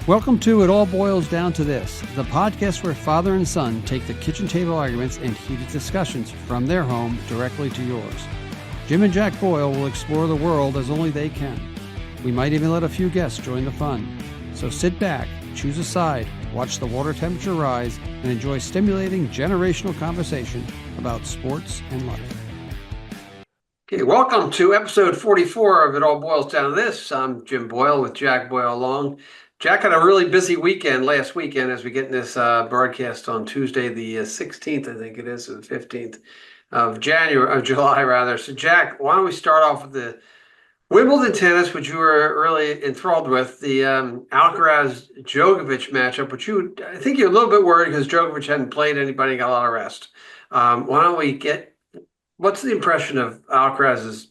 Welcome to It All Boils Down to This, the podcast where father and son take the kitchen table arguments and heated discussions from their home directly to yours. Jim and Jack Boyle will explore the world as only they can. We might even let a few guests join the fun. So sit back, choose a side, watch the water temperature rise, and enjoy stimulating generational conversation about sports and life. Okay, welcome to episode 44 of It All Boils Down to This. I'm Jim Boyle with Jack Boyle along. Jack had a really busy weekend last weekend as we get in this broadcast on Tuesday, the 16th, I think it is, or the 15th of July, rather. So, Jack, why don't we start off with the Wimbledon tennis, which you were really enthralled with, the Alcaraz-Djokovic matchup, which I think you're a little bit worried because Djokovic hadn't played anybody and got a lot of rest. Why don't we what's the impression of Alcaraz's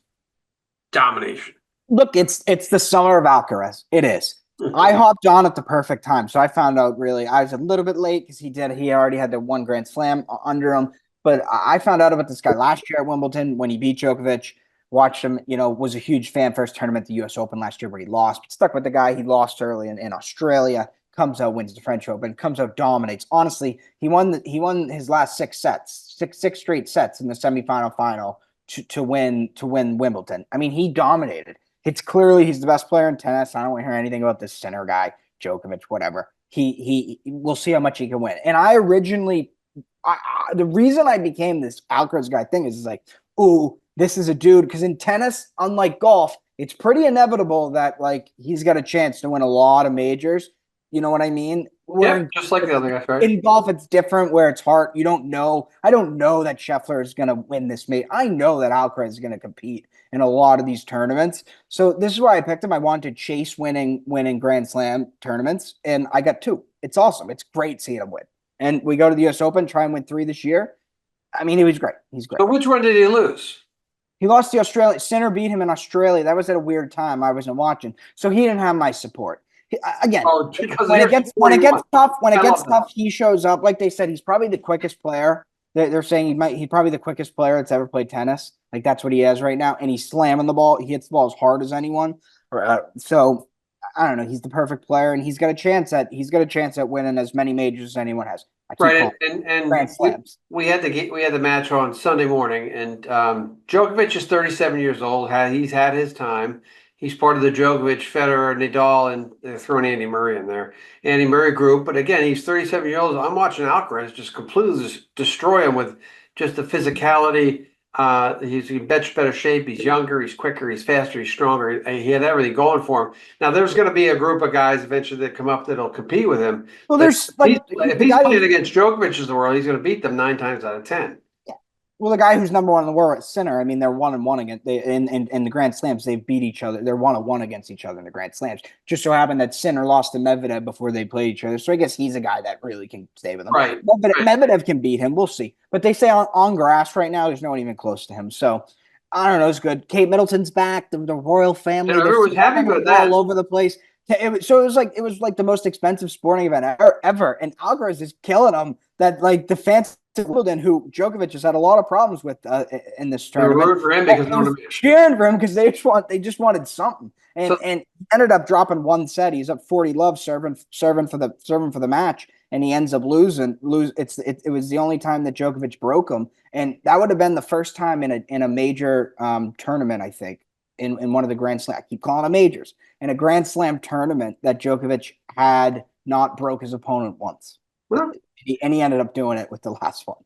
domination? Look, it's the summer of Alcaraz. It is. I hopped on at the perfect time. So I found out I was a little bit late because he already had the one Grand Slam under him. But I found out about this guy last year at Wimbledon when he beat Djokovic. Watched him, was a huge fan first tournament, the US Open last year where he lost. But stuck with the guy. He lost early in Australia. Comes out, wins the French Open. Comes out, dominates. Honestly, he won his last six straight sets in the semifinal final to win Wimbledon. I mean, he dominated. It's clearly he's the best player in tennis. I don't want to hear anything about this center guy, Djokovic, whatever. We'll see how much he can win. And the reason I became this Alcaraz guy thing is like, ooh, this is a dude. Because in tennis, unlike golf, it's pretty inevitable that he's got a chance to win a lot of majors. You know what I mean? Yeah, just like the other guys, right? In golf, it's different where it's hard. You don't know. I don't know that Scheffler is going to win this major. I know that Alcaraz is going to compete in a lot of these tournaments. So this is why I picked him. I wanted to chase winning Grand Slam tournaments, and I got two. It's awesome. It's great seeing him win. And we go to the US Open, try and win 3 this year. I mean, he was great. He's great. So which one did he lose? He lost the Australia. Sinner beat him in Australia. That was at a weird time. I wasn't watching. So he didn't have my support. Again, when it gets tough, he shows up. Like they said, he's probably the quickest player. They're saying he's probably the quickest player that's ever played tennis. Like that's what he has right now, and he's slamming the ball. He hits the ball as hard as anyone. So I don't know. He's the perfect player, and he's got a chance at winning as many majors as anyone has. Right, and we had the match on Sunday morning, and Djokovic is 37 years old. He's had his time. He's part of the Djokovic, Federer, Nadal, and they're throwing Andy Murray in there. Andy Murray group. But again, he's 37 years old. I'm watching Alcaraz just completely destroy him with just the physicality. He's in much better shape. He's younger. He's quicker. He's faster. He's stronger. He had everything going for him. Now, there's going to be a group of guys eventually that come up that'll compete with him. Well, if he's playing against Djokovic of the world, he's going to beat them 9 times out of 10. Well, the guy who's number 1 in the world at Sinner, I mean, they're 1-1 against in the Grand Slams. They've beat each other. They're 1-1 against each other in the Grand Slams. Just so happened that Sinner lost to Medvedev before they played each other. So I guess he's a guy that really can stay with him. Right. Medvedev can beat him. We'll see. But they say on grass right now, there's no one even close to him. So I don't know. It's good. Kate Middleton's back. The royal family. Everyone's happy with that. All over the place. It was like the most expensive sporting event ever. And Alcaraz is killing them. That the fans of Wimbledon, who Djokovic has had a lot of problems with in this tournament. We're rooting for him cheering for him because they just wanted something. And he ended up dropping one set. He's up 40-love serving for the match, and he ends up losing. It was the only time that Djokovic broke him, and that would have been the first time in a major tournament, I think, in one of the Grand Slam. I keep calling them majors. In a Grand Slam tournament that Djokovic had not broke his opponent once. Well, and he ended up doing it with the last one.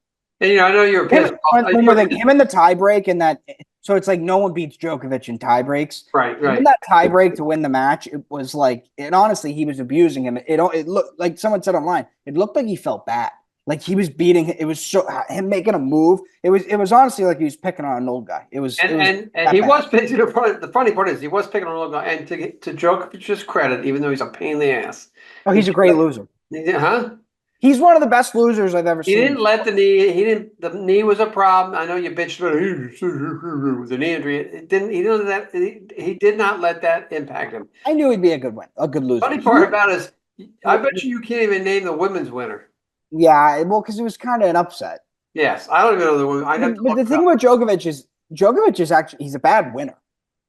And I know you were pissed. Him in the tie break, and that, so it's like no one beats Djokovic in tie breaks. Right. In that tie break to win the match, it was honestly, he was abusing him. It looked like someone said online, it looked like he felt bad. Like he was beating it was him making a move. It was honestly like he was picking on an old guy. He was picking. The funny part is he was picking on an old guy. And to Djokovic's credit, even though he's a pain in the ass. Oh, he's a great loser. Huh? He's one of the best losers I've ever seen. He didn't let the knee. The knee was a problem. I know you bitched about the knee injury. He did not let that impact him. I knew he'd be a good loser. Funny part about it is, I bet you can't even name the women's winner. Yeah, well, because it was kind of an upset. Yes, I don't even know the women. But the thing about Djokovic is actually he's a bad winner.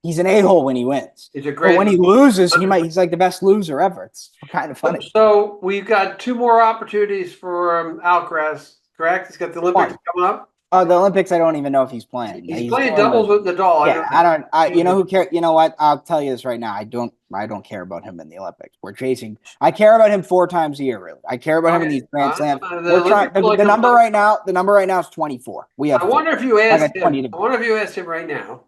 He's an a-hole when he wins. He's a But great. when he loses, he's like the best loser ever. It's kind of funny. So we've got 2 more opportunities for Alcaraz. Correct? He's got the Olympics coming up. Oh, the Olympics, I don't even know if he's playing. He's playing doubles with Nadal. Yeah, you know who cares? You know what? I'll tell you this right now. I don't care about him in the Olympics. I care about him 4 times a year, really. I care about him in these Grand Slams. The number right now is 24. We have. I wonder if you asked him right now.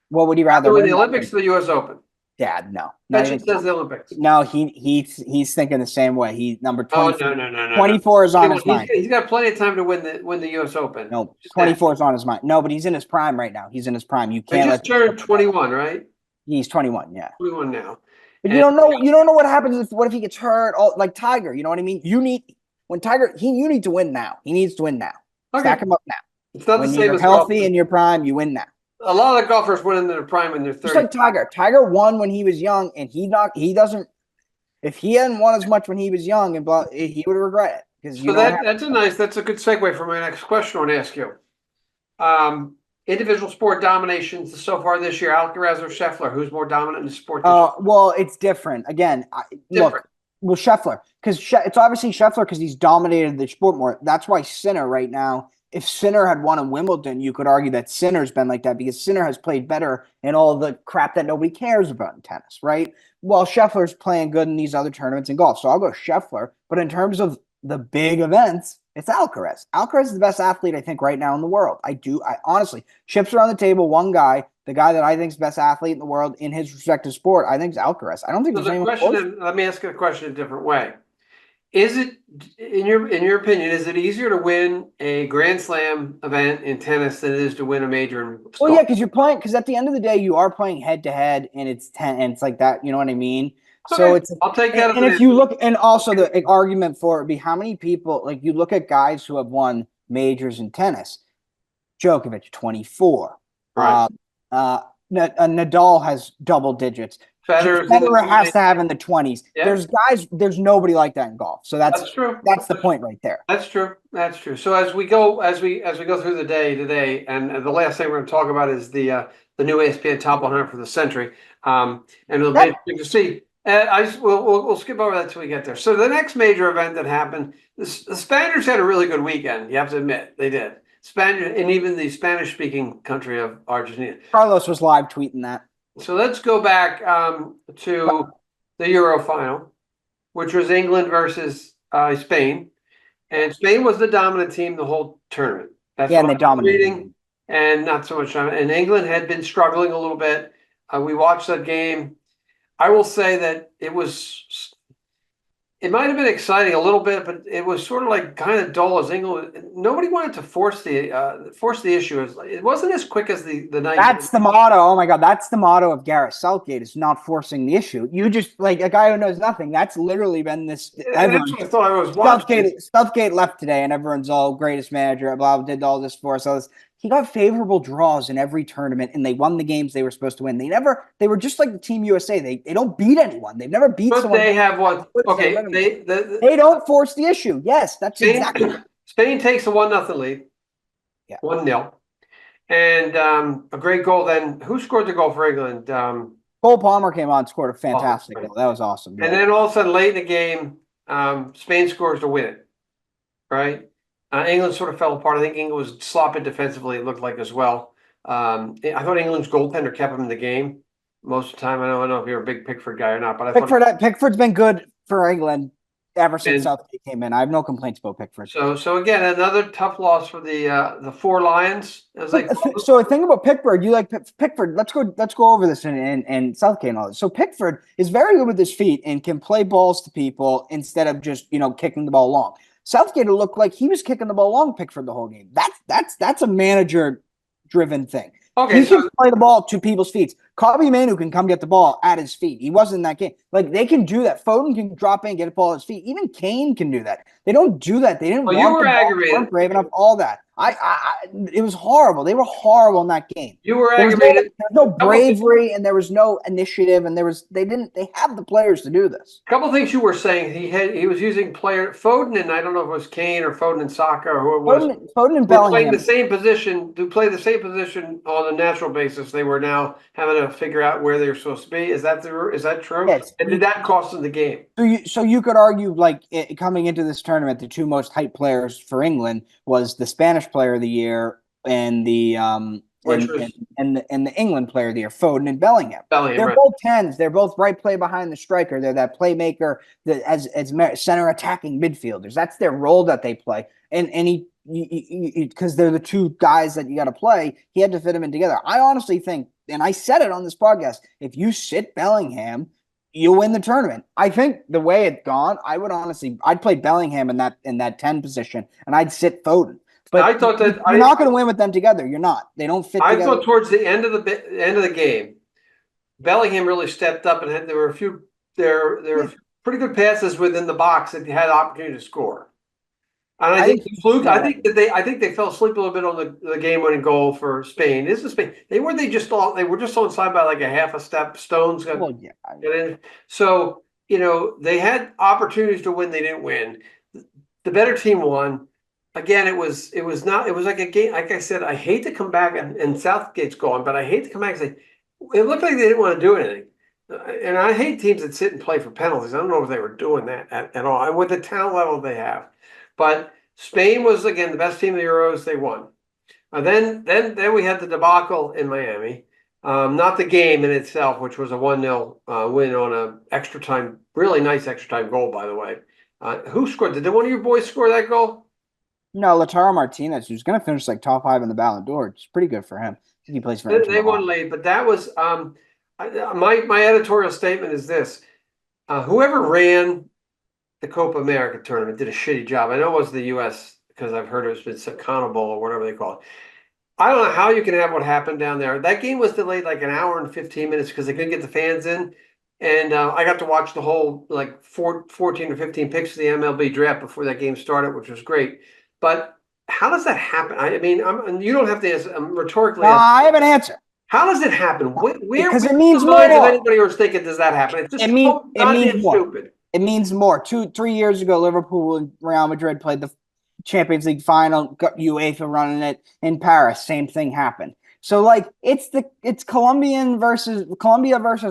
What would he rather win, the Olympics or the U.S. Open? Dad, no. Betcha says the Olympics. No, he's thinking the same way. He number 24. Oh, no. 24 is on his mind. He's got plenty of time to win the U.S. Open. No, 24 is on his mind. No, but he's in his prime right now. He's in his prime. You can't. He just turned 21, right? He's 21. Yeah. 21 now. But you don't know what happens what if he gets hurt? Like Tiger, you know what I mean? You need to win now. He needs to win now. Okay. Stack him up now. It's not when the same you're as healthy golf. In your prime, you win now. A lot of the golfers win in their prime in their 30s. Just like Tiger. Tiger won when he was young, and if he hadn't won as much when he was young, he would regret it. So that's a good segue for my next question I want to ask you. Individual sport dominations so far this year, Alcaraz or Scheffler, who's more dominant in the sport this year? Well, it's different. Again, look, Scheffler, because it's obviously Scheffler because he's dominated the sport more. That's why Sinner right now, if Sinner had won in Wimbledon, you could argue that Sinner's been like that because Sinner has played better in all the crap that nobody cares about in tennis, right? Well, Scheffler's playing good in these other tournaments in golf, so I'll go Scheffler. But in terms of the big events, it's Alcaraz. Alcaraz is the best athlete, I think, right now in the world. I honestly, chips are on the table. One guy, the guy that I think is the best athlete in the world in his respective sport, I think is Alcaraz. I don't think there's anyone close. Let me ask you a question a different way. Is it, in your opinion, is it easier to win a Grand Slam event in tennis than it is to win a major in golf? Well, yeah, because at the end of the day, you are playing head to head, and it's like that. You know what I mean? Okay, so I'll take that. And if you look, and also the argument for it would be how many people, like you look at guys who have won majors in tennis. Djokovic, 24. Right. Nadal has double digits. Federer has to have in the 20s. Yeah. There's nobody like that in golf. So that's true. That's the point right there. That's true. So as we go through the day today, and the last thing we're going to talk about is the new ESPN Top 100 for the century, and it'll be interesting to see. We'll skip over that until we get there. So the next major event that happened, the Spaniards had a really good weekend. You have to admit they did. Spaniard and even the Spanish-speaking country of Argentina. Carlos was live tweeting that. So let's go back to the Euro final, which was England versus Spain, and Spain was the dominant team the whole tournament. That's and they dominated. And not so much. And England had been struggling a little bit. We watched that game. I will say that it might have been exciting a little bit, but it was sort of like kind of dull as England. Nobody wanted to force the issue. It wasn't as quick as the night. That's the motto. Oh my God, that's the motto of Gareth Southgate is not forcing the issue. You just like a guy who knows nothing. That's literally been this. That's what I thought I was watching. Southgate left today, and everyone's all greatest manager. Blah, did all this for us. All this. He got favorable draws in every tournament, and they won the games they were supposed to win. They were just like the Team USA. They don't beat anyone. They've never beat someone. They have one. Okay, they don't force the issue. Yes, that's exactly. Spain takes a 1-0 lead. Yeah. 1-0. And a great goal then. Who scored the goal for England? Cole Palmer came on and scored a fantastic goal. That was awesome. Yeah. And then all of a sudden, late in the game, Spain scores to win it. Right? England sort of fell apart. I think England was sloppy defensively, it looked like as well. I thought England's goaltender kept him in the game most of the time. I don't know if you're a big Pickford guy or not, but Pickford's been good for England ever since Southgate came in. I have no complaints about Pickford. So again, another tough loss for the Four Lions. So a thing about Pickford, you like Pickford. Let's go over this and Southgate and all this. So Pickford is very good with his feet and can play balls to people instead of just kicking the ball long. Southgate looked like he was kicking the ball long Pickford the whole game. That's a manager-driven thing. Okay, he can play the ball to people's feet. Kobe Manu can come get the ball at his feet. He wasn't in that game. Like, they can do that. Foden can drop in, get the ball at his feet. Even Kane can do that. They don't do that. They didn't Well, want you were the ball. They aggravated. weren't brave enough. All that. It was horrible. They were horrible in that game. You were There was aggravated. no bravery, and there was no initiative, and they have the players to do this. A couple of things you were saying. He was using Foden, and I don't know if it was Kane or Foden and Saka or who it was. Foden and Who playing Bellingham. the same position, to play the same position on a natural basis. They were now having to figure out where they were supposed to be. Is that true? Yes. And did that cost them the game? So you could argue, like, coming into this tournament, the two most hyped players for England was the Spanish Player of the Year and the and the England Player of the Year, Foden and Bellingham. They're Right. both tens. They're both right play behind the striker. They're that playmaker as center attacking midfielders. That's their role that they play. And because they're the two guys that you got to play, he had to fit them in together. I honestly think, and I said it on this podcast, if you sit Bellingham, you'll win the tournament. I think the way it's gone, I'd play Bellingham in that 10 position, and I'd sit Foden. But I thought that you're not going to win with them together. You're not. They don't fit together. I thought towards the end of the game, Bellingham really stepped up, and there were pretty good passes within the box that had opportunity to score. And I think they fell asleep a little bit on the game-winning goal for Spain. This is Spain. They were just onside by like a half a step. Stones got in. So they had opportunities to win. They didn't win. The better team won. Again, it was like a game. Like I said, I hate to come back and Southgate's gone, but I hate to come back and say it looked like they didn't want to do anything. And I hate teams that sit and play for penalties. I don't know if they were doing that at all, and with the talent level they have. But Spain was, again, the best team of the Euros. They won. Then we had the debacle in Miami. Not the game in itself, which was a 1-0 win on a extra time, really nice extra time goal, by the way. Who scored? Did one of your boys score that goal? No, Lautaro Martinez, who's going to finish like top 5 in the Ballon d'Or. It's pretty good for him. I think he plays for. They won late, but that was my editorial statement is this: whoever ran the Copa America tournament did a shitty job. I know it was the U.S. because I've heard it's been Sakana Bowl or whatever they call it. I don't know how you can have what happened down there. That game was delayed like an hour and 15 minutes because they couldn't get the fans in. And I got to watch the whole 14 or 15 picks of the MLB draft before that game started, which was great. But how does that happen? I mean, you don't have to answer. Rhetorically, I have an answer. How does it happen? Because it means more. If anybody was thinking, does that happen? It's just it means more. Stupid. It means more. 2-3 years ago, Liverpool and Real Madrid played the Champions League final. Got UEFA running it in Paris. Same thing happened. So it's Colombia versus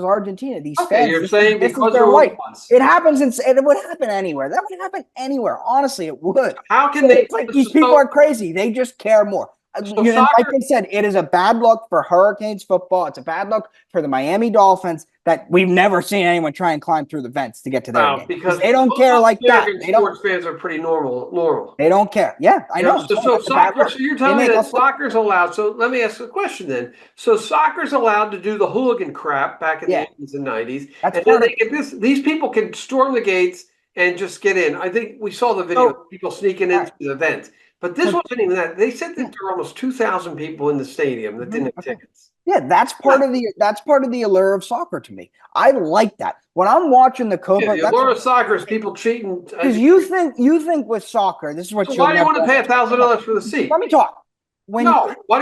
Argentina. These fans, you're saying because they're white. It happens it would happen anywhere. That would happen anywhere. Honestly, it would. How can they? These people are crazy. They just care more. Like I said, it is a bad look for Hurricanes football. It's a bad look for the Miami Dolphins that we've never seen anyone try and climb through the vents to get to their game. Because they don't care like that. Sports fans are pretty normal. They don't care. Yeah, I know. So soccer. So you're telling me that soccer's allowed. So let me ask a question then. So soccer's allowed to do the hooligan crap back in the 80s and 90s. And then they get this. These people can storm the gates and just get in. I think we saw the video of people sneaking into the event. But this wasn't even that. They said that there were almost 2,000 people in the stadium that didn't have tickets. Yeah, that's part of the allure of soccer to me. I like that. When I'm watching the Copa, the allure of soccer is people cheating. Because you think with soccer, this is what. So why do you want to pay $1,000 for the seat? Let me talk. Why do you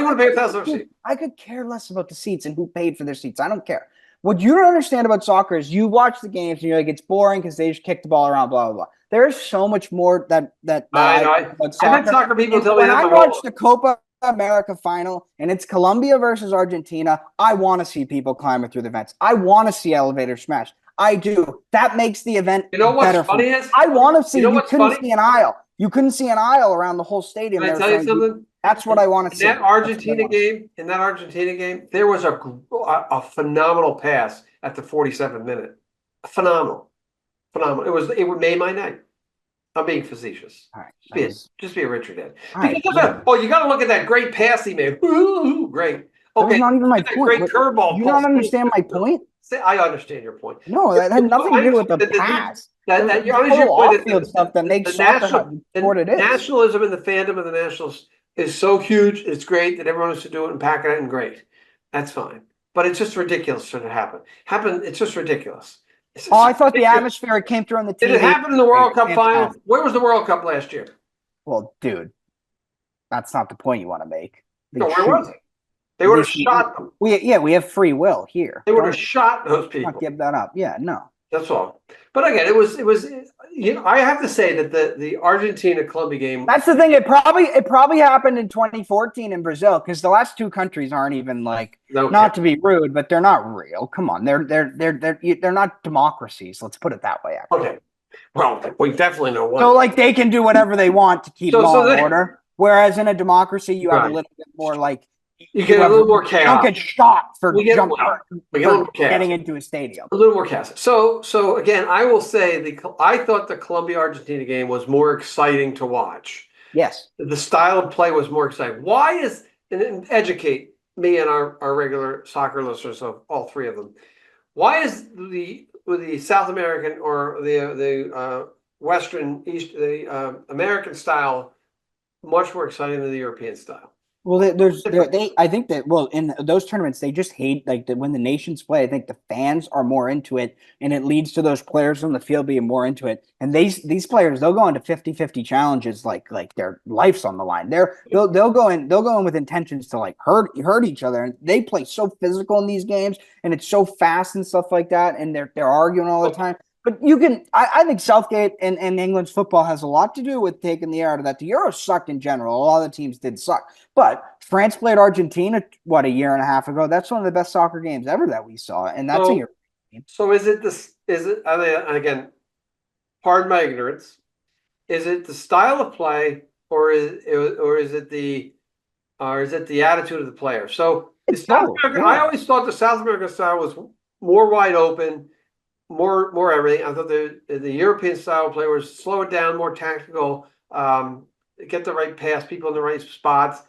want to pay $1,000 for the seat? I could care less about the seats and who paid for their seats. I don't care. What you don't understand about soccer is you watch the games and you're like, it's boring because they just kick the ball around, blah, blah, blah. There's so much more that I've had soccer people tell me when I watch the Copa America final and it's Colombia versus Argentina, I want to see people climbing through the vents. I want to see elevators smashed. I do. That makes the event better. Funny is? I want to see. You couldn't see an aisle. You couldn't see an aisle around the whole stadium. Can I tell you something? That's what I want to see. In that Argentina game, there was a phenomenal pass at the 47th minute. Phenomenal. It would made my night. I'm being facetious. All right, just be a Richard Ed. Right, you got to look at that great pass he made. Ooh, great. Okay, that's not even my point. Great curveball. You don't understand my point? I understand your point. No, that had nothing to do with the pass. That your point stuff that makes soccer what it is. Nationalism and the fandom of the Nationals is so huge. It's great that everyone has to do it and pack it in. Great, that's fine. but it's just ridiculous should it happen. It's just ridiculous. I thought the atmosphere it came through on the TV. Did it happen in the World Cup final? Where was the World Cup last year? Well, dude, that's not the point you want to make. No, where was it? They would have shot them. We have free will here. They would have shot those people. Not give that up. Yeah, no. That's all. But again, it was. I have to say that the Argentina-Colombia game. That's the thing. It probably happened in 2014 in Brazil because the last two countries aren't even like. Okay. Not to be rude, but they're not real. Come on, they're not democracies. Let's put it that way. Actually. Okay. Well, we definitely know one. So like they can do whatever they want to keep law and order, whereas in a democracy you have a little bit more like. You get a little more chaos. You don't get shot for getting into a stadium. A little more chaos. So again, I will say I thought the Colombia-Argentina game was more exciting to watch. Yes. The style of play was more exciting. Why is, and educate me and our regular soccer listeners of all three of them, why is the South American or the Western East, the American style much more exciting than the European style? Well, I think that in those tournaments they just hate like when the nations play. I think the fans are more into it, and it leads to those players on the field being more into it. And these players, they'll go into 50-50 challenges like their life's on the line. They'll go in with intentions to like hurt each other, and they play so physical in these games, and it's so fast and stuff like that, and they're arguing all the time. But I think Southgate and England's football has a lot to do with taking the air out of that. The Euros sucked in general. A lot of the teams did suck. But France played Argentina, a year and a half ago. That's one of the best soccer games ever that we saw. And that's a European game. So again, pardon my ignorance, is it the style of play or is it the attitude of the player? So I always thought the South American style was more wide open, more everything. I thought the European style play was slow it down, more tactical, get the right pass, people in the right spots,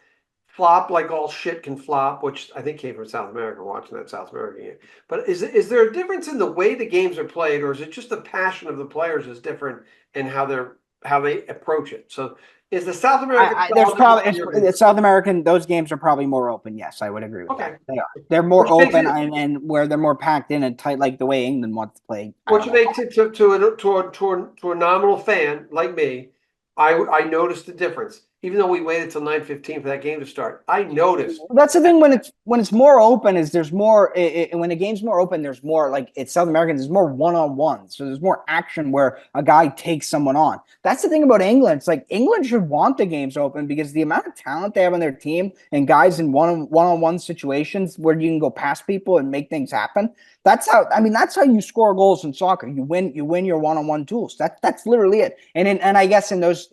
flop like all shit can flop, which I think came from South America watching that South American game. But is there a difference in the way the games are played, or is it just the passion of the players is different and how they approach it? So is the South American South American, those games are probably more open. Yes, I would agree with that. They are. They're more open and where they're more packed in and tight, like the way England wants to play. Which makes it to a nominal fan like me, I noticed the difference. Even though we waited till 9:15 for that game to start, I noticed. That's the thing when it's more open is there's more. When the game's more open, there's more like it's South American. There's more one-on-one, so there's more action where a guy takes someone on. That's the thing about England. It's like England should want the games open because the amount of talent they have on their team and guys in one-on-one situations where you can go past people and make things happen. That's how you score goals in soccer. You win your one-on-one tools. That's literally it. And I guess in those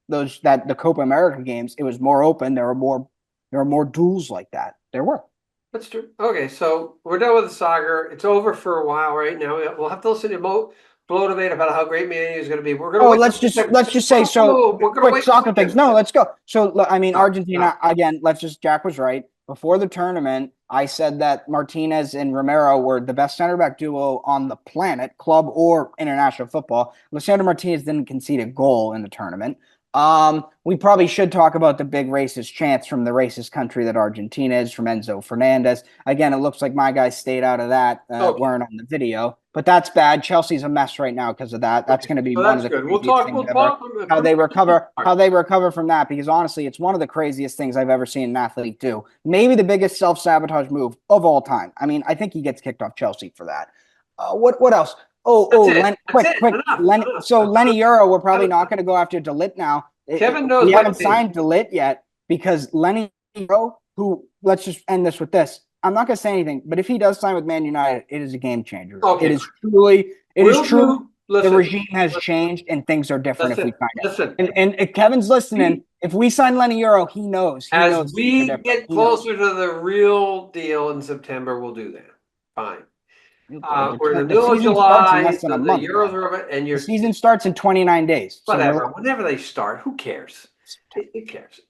the Copa America games, it was more open. There were more duels like that. There were. That's true. Okay, so we're done with the soccer. It's over for a while right now. We'll have to listen to blow debate about how great Man U is going to be. We're going to let's just say quick soccer things. No, let's go. So Argentina again. Jack was right. Before the tournament, I said that Martinez and Romero were the best center back duo on the planet, club or international football. Lisandro Martinez didn't concede a goal in the tournament. We probably should talk about the big racist chants from the racist country that Argentina is, from Enzo Fernandez. Again, it looks like my guys stayed out of that, weren't on the video, but that's bad. Chelsea's a mess right now because of that. That's going to be one of the craziest things ever. How they recover from that, because honestly, it's one of the craziest things I've ever seen an athlete do. Maybe the biggest self-sabotage move of all time. I mean, I think he gets kicked off Chelsea for that. What else? Lenny. So Lenny Euro, we're probably not going to go after De Ligt now. Kevin knows. We haven't signed De Ligt yet because Lenny Euro, who, let's just end this with this. I'm not going to say anything, but if he does sign with Man United, it is a game changer. Okay. It is true. Listen, the regime has changed and things are different if we find it. And if Kevin's listening, if we sign Lenny Euro, he knows. As we get closer to the real deal in September, we'll do that. Fine. We're in the middle of July, so the Euros are over, and the season starts in 29 days. Whatever. Whenever they start, who cares? Who cares?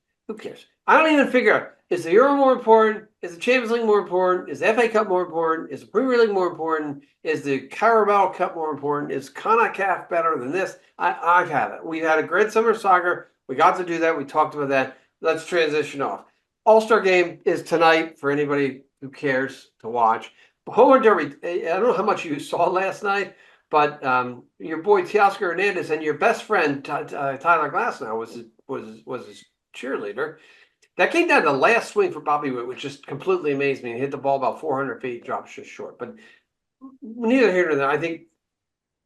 I don't even figure out, is the Euro more important? Is the Champions League more important? Is the FA Cup more important? Is the Premier League more important? Is the Carabao Cup more important? Is CONCACAF better than this? I've had it. We've had a great summer soccer. We got to do that. We talked about that. Let's transition off. All-Star game is tonight for anybody who cares to watch? Home run derby. I don't know how much you saw last night, but your boy Teoscar Hernandez and your best friend Tyler Glasnow was his cheerleader. That came down to the last swing for Bobby Witt, which just completely amazed me. He hit the ball about 400 feet, dropped just short. But neither here nor there. I think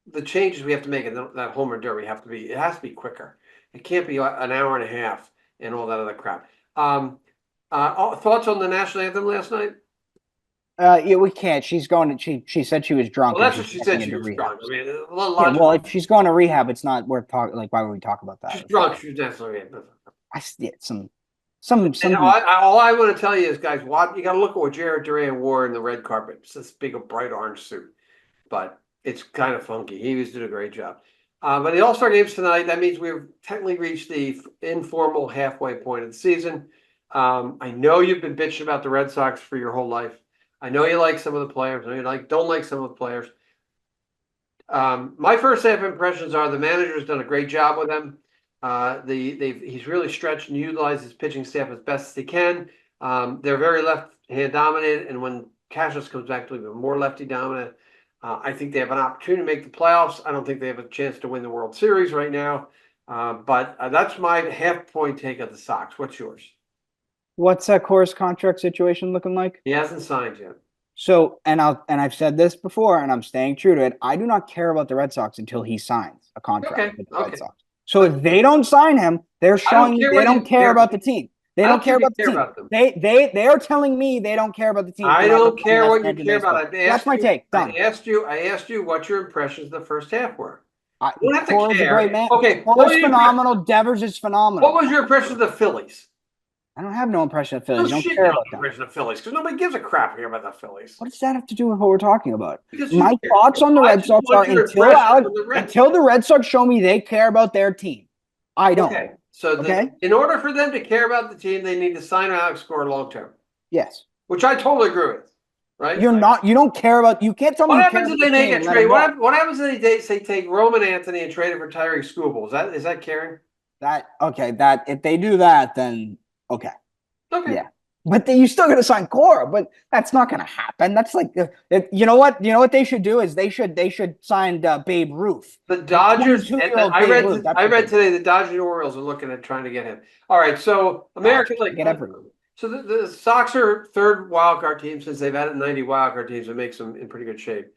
the changes we have to make in that home run derby it has to be quicker. It can't be an hour and a half and all that other crap. Thoughts on the national anthem last night? Yeah, we can't. She's going to. She said she was drunk. Well, that's what she said. She was drunk. I mean, well, if she's going to rehab, it's not worth talking. Like, why would we talk about that? She's drunk. She's definitely. Some. All I want to tell you is, guys, you got to look at what Jared Duran wore in the red carpet. It's this big, bright orange suit, but it's kind of funky. He was doing a great job. But the All-Star games tonight, that means we've technically reached the informal halfway point of the season. I know you've been bitching about the Red Sox for your whole life. I know you like some of the players. I know you don't like some of the players. My first half impressions are the manager's done a great job with them. He's really stretched and utilized his pitching staff as best as he can. They're very left-hand dominated, and when Cassius comes back to even more lefty dominant, I think they have an opportunity to make the playoffs. I don't think they have a chance to win the World Series right now, but that's my half-point take of the Sox. What's yours? What's Cora's contract situation looking like? He hasn't signed yet. So, I've said this before, and I'm staying true to it. I do not care about the Red Sox until he signs a contract with the Red Sox. So if they don't sign him, they're showing me they don't care about the team. They don't care about the team. They are telling me they don't care about the team. I don't care what you care about. That's my take. Done. I asked you what your impressions of the first half were. You don't have to care. A great man. Okay, Cora's phenomenal. Devers is phenomenal. What was your impression of the Phillies? I don't have no impression of Phillies. No, don't care about them. Impression of Phillies because nobody gives a crap here about the Phillies. What does that have to do with what we're talking about? My thoughts on the Red Sox are until the Red Sox show me they care about their team. I don't. Okay. So in order for them to care about the team, they need to sign Alex Cora long term. Yes. Which I totally agree with. Right? You don't care about. You can't tell me. What happens if they make a trade? What happens if they take Roman Anthony and trade it for Tyree Skubal? Is that caring? That if they do that, then okay. Okay. Yeah. But you still got to sign Cora, but that's not going to happen. That's like, you know what? You know what they should do is they should sign Babe Ruth. The Dodgers. I read today the Dodgers and Orioles are looking at trying to get him. All right, so American League. Get everyone. So the Sox are third wildcard team since they've added 90 wildcard teams. It makes them in pretty good shape.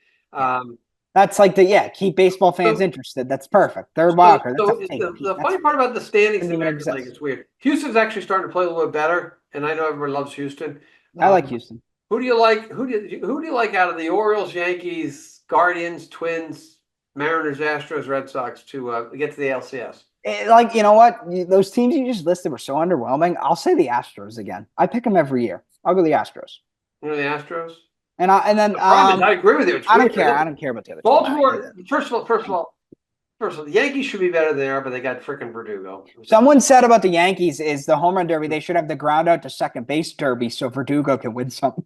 That's like keep baseball fans interested. That's perfect. Third wildcard. The funny part about the standings in the American League is weird. Houston's actually starting to play a little bit better, and I know everyone loves Houston. I like Houston. Who do you like? Who do you like out of the Orioles, Yankees, Guardians, Twins, Mariners, Astros, Red Sox to get to the LCS? You know what? Those teams you just listed were so underwhelming. I'll say the Astros again. I pick them every year. I'll go the Astros. You know the Astros? And then I agree with you. I don't care. I don't care about the other. Baltimore. First of all, the Yankees should be better than they are, but they got freaking Verdugo. Someone said about the Yankees is the home run derby. They should have the ground out to second base derby so Verdugo can win something.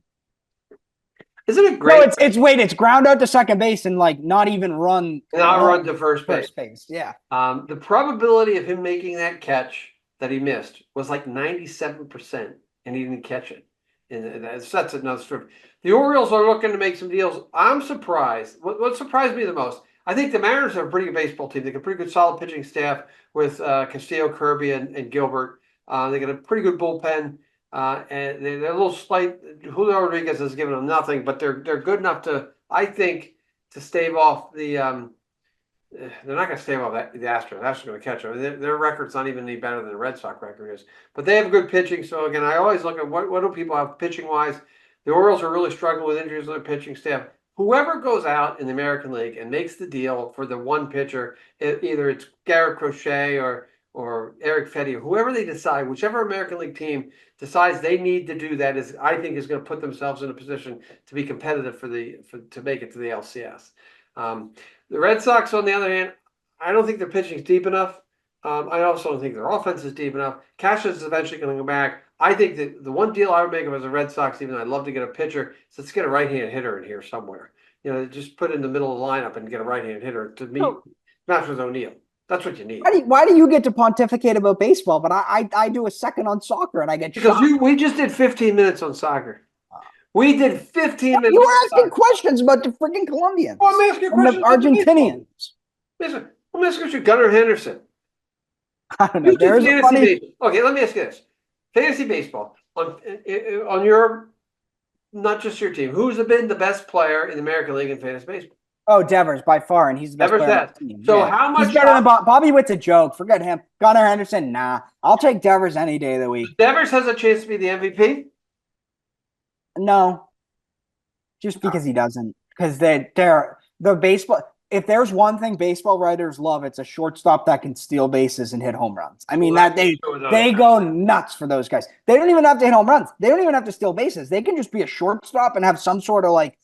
Isn't it great? No, it's ground out to second base and not even run. Not run to first base. Yeah. The probability of him making that catch that he missed was 97%, and he didn't catch it. And that's another story. The Orioles are looking to make some deals. I'm surprised. What surprised me the most, I think the Mariners have a pretty good baseball team. They got a pretty good solid pitching staff with Castillo, Kirby, and Gilbert. They got a pretty good bullpen. And they're a little slight. Julio Rodriguez has given them nothing, but they're good enough to, I think, to stave off the they're not going to stave off the Astros. Astros going to catch them. Their record's not even any better than the Red Sox record is. But they have good pitching. So, again, I always look at what do people have pitching-wise. The Orioles are really struggling with injuries on their pitching staff. Whoever goes out in the American League and makes the deal for the one pitcher, either it's Garrett Crochet or Eric Fetty, or whoever they decide, whichever American League team decides they need to do that I think is going to put themselves in a position to be competitive to make it to the LCS. The Red Sox, on the other hand, I don't think their pitching is deep enough. I also don't think their offense is deep enough. Cassius is eventually going to go back. I think that the one deal I would make of as a Red Sox, even though I'd love to get a pitcher, is let's get a right-handed hitter in here somewhere. Just put in the middle of the lineup and get a right-handed hitter to meet match with O'Neill. That's what you need. Why do you get to pontificate about baseball, but I do a second on soccer and I get because we just did 15 minutes on soccer. We did 15 minutes. You were asking questions about the freaking Colombians. Well, I'm asking and the questions about the Argentinians. Listen, let me ask you, Gunnar Henderson. I don't know. You do There's a fantasy funny. baseball. Okay, let me ask you this: fantasy baseball on your, not just your team. Who's been the best player in the American League in fantasy baseball? Oh, Devers by far, and he's the best Devers player on has. the team. So Yeah. how much He's better than Bobby Witt's a joke. Forget him. Gunnar Henderson, nah. I'll take Devers any day of the week. Devers has a chance to be the MVP? No, just because he doesn't. Because they're the baseball. If there's one thing baseball writers love, it's a shortstop that can steal bases and hit home runs. I mean, Well, they go nuts for those guys. They don't even have to hit home runs. They don't even have to steal bases. They can just be a shortstop and have some sort of like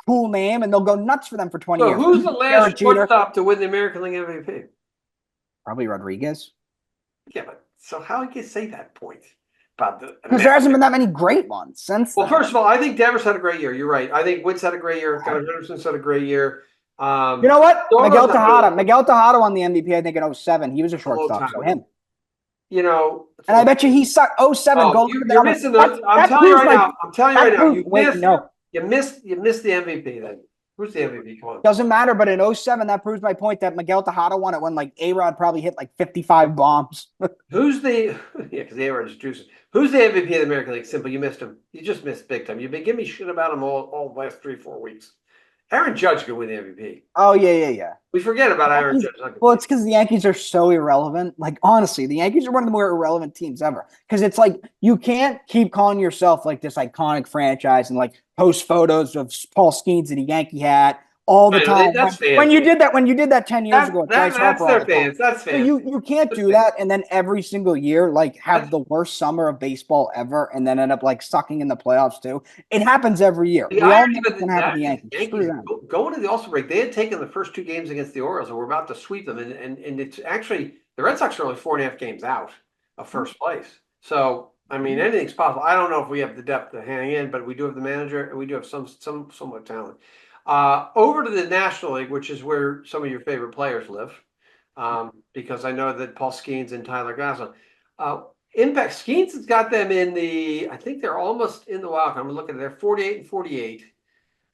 cool name, and they'll go nuts for them for 20 So years. who's the last shortstop to win the American League MVP? Probably Rodriguez. Yeah, but so how can you say that point about the? Because there hasn't been that many great ones since. Well, then. first of all, I think Devers had a great year. You're right. I think Woods had a great year. Gunnar Henderson's had a great year. You know what? Miguel Tejada won the MVP, I think, in 07. He was a shortstop, so him. You know, and I bet you he sucked 07 gold. You're missing the. I'm telling you right now. You missed the MVP then. Who's the MVP? Come on. Doesn't matter, but in 07, that proves my point that Miguel Tejada won it when like A-Rod probably hit like 55 bombs. Who's the because A-Rod is juicing. Who's the MVP of the American League? Simple, you missed him. You just missed big time. You've been giving me shit about him all the last 3-4 weeks. Aaron Judge could win the MVP. Oh, yeah. We forget about Aaron Judge. Well, it's because the Yankees are so irrelevant. Like, honestly, the Yankees are one of the more irrelevant teams ever. Because it's like, you can't keep calling yourself like this iconic franchise and like post photos of Paul Skeens in a Yankee hat all the time. When you did that 10 years ago, that's their fans. That's fans. So you can't do that and then every single year like have the worst summer of baseball ever and then end up like sucking in the playoffs too. It happens every year. We all know it's going to happen to the Yankees. Going to the All-Star break, they had taken the first 2 games against the Orioles and were about to sweep them. And it's actually the Red Sox are only 4.5 games out of first place. So I mean, anything's possible. I don't know if we have the depth to hang in, but we do have the manager and we do have some somewhat talent. Over to the National League, which is where some of your favorite players live, because I know that Paul Skeens and Tyler Glasnow. Impact Skeens has got them in the. I think they're almost in the wild card. I'm looking at they're 48 and 48,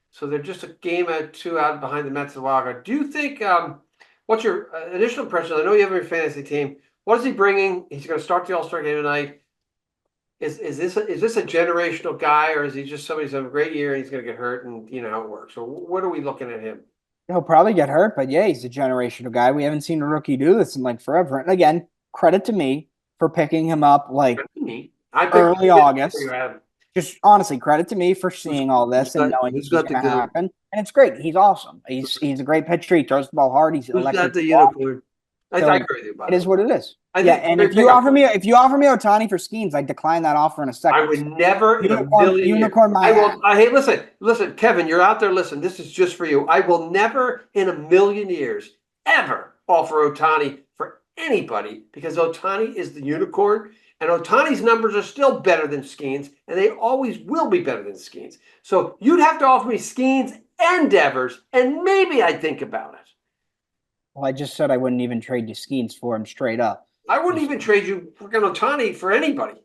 so they're just a game or 2 out behind the Mets in the wild card. Do you think? What's your initial impression? I know you have your fantasy team. What is he bringing? He's going to start the All-Star game tonight. Is this a generational guy, or is he just somebody who's having a great year and he's going to get hurt and you know how it works? So what are we looking at him? He'll probably get hurt, but yeah, he's a generational guy. We haven't seen a rookie do this in like forever. And again, credit to me for picking him up like early August. Just honestly, credit to me for seeing all this and knowing this was going to happen. And it's great. He's awesome. He's a great pitcher. He throws the ball hard. He's electric. I agree with you about it. It is what it is. And if you offer me Ohtani for Skeens, I decline that offer in a second. I would never in a million unicorn years. Hey, listen, Kevin, you're out there. Listen, this is just for you. I will never in a million years ever offer Ohtani for anybody because Ohtani is the unicorn, and Ohtani's numbers are still better than Skeens, and they always will be better than Skeens. So you'd have to offer me Skeens and Devers, and maybe I'd think about it. Well, I just said I wouldn't even trade you Skeens for him straight up. I wouldn't even trade you freaking Ohtani for anybody.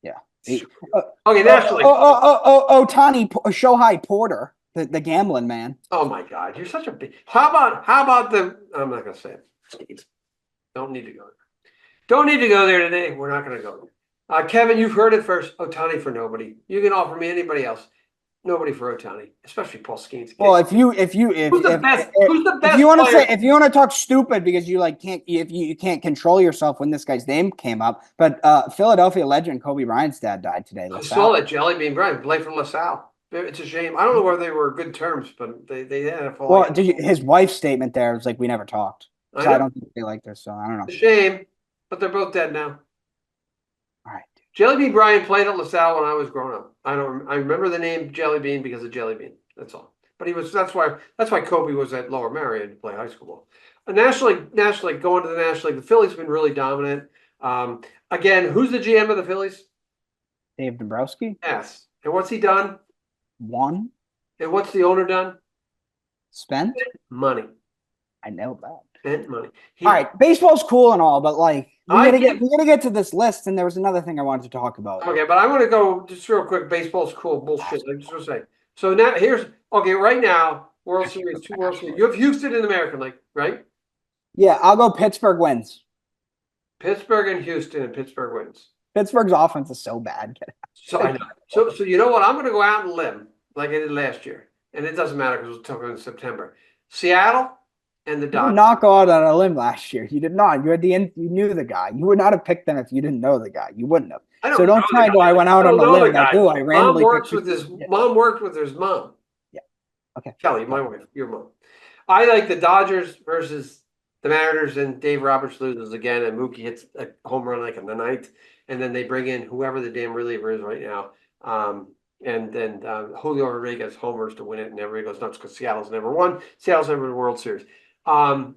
Yeah. Okay, National League. Ohtani, Shohei Porter, the gambling man. Oh my God, you're such a big. How about the? I'm not gonna say it. Don't need to go there. Don't need to go there today. We're not gonna go there. Kevin, you've heard it first. Ohtani for nobody. You can offer me anybody else. Nobody for Ohtani, especially Paul Skeens. Well, if you want to say if you want to talk stupid because you like can't if you can't control yourself when this guy's name came up, but Philadelphia legend Kobe Bryant's dad died today. I saw that Jelly Bean Bryant played for LaSalle. It's a shame. I don't know whether they were good terms, but they had a fall. Well, his wife's statement there was like we never talked. So I don't think they like this. So I don't know. It's a shame, but they're both dead now. All right. Jelly Bean Bryant played at LaSalle when I was growing up. I remember the name Jelly Bean because of Jelly Bean. That's all. But that's why Kobe was at Lower Merion to play high school ball. National League, going to the National League, the Phillies have been really dominant. Again, who's the GM of the Phillies? Dave Dombrowski. Yes. And what's he done? Won. And what's the owner done? Spent money. I know that. Spent money. All right, baseball's cool and all, but like we I gotta get to this list. And there was another thing I wanted to talk about. Okay, but I want to go just real quick. Baseball's cool bullshit. I just want to say. So now here's right now. World Series, 2 World Series. You have Houston in the American League, right? Yeah, I'll go Pittsburgh wins. Pittsburgh and Houston, and Pittsburgh wins. Pittsburgh's offense is so bad. So I know. So you know what? I'm going to go out and limb like I did last year, and it doesn't matter because we'll talk in September. Seattle and the You Dodgers. did not go out on a limb last year. You did not. You had you knew the guy. You would not have picked them if you didn't know the guy. You wouldn't have. So don't try and go. I went out on a limb. I do. I randomly. Mom worked with his mom. Yeah. Okay. Kelly, my wife, your mom. I like the Dodgers versus the Mariners, and Dave Roberts loses again, and Mookie hits a home run like in the ninth, and then they bring in whoever the damn reliever is right now, and then Julio Rodriguez homers to win it, and everybody goes nuts because Seattle's never won. Seattle's never won the World Series. Julio